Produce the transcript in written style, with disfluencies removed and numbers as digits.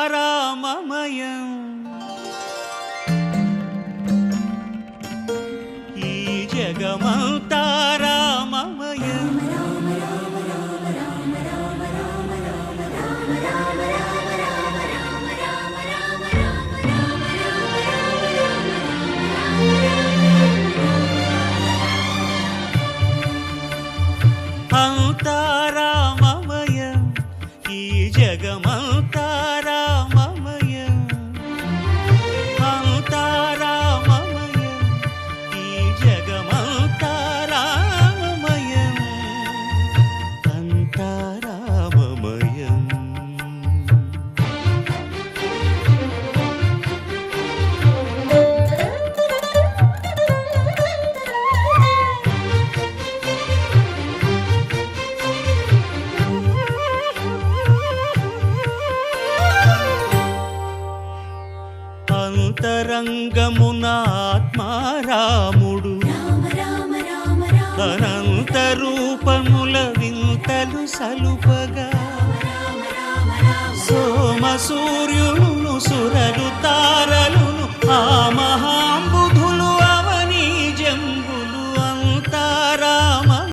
అంతారామమయం ఈ జగమంతారామమయం అంతారామమయం ఈ జగమంతారామమయం అంతారామమయం ఈ జగమంతారామమయం అంతారామమయం అంతరంగమున ఆత్మారాముడు అనంత రూపముల వింతలు సలుపగా సోమ సూర్యులను సురలు తార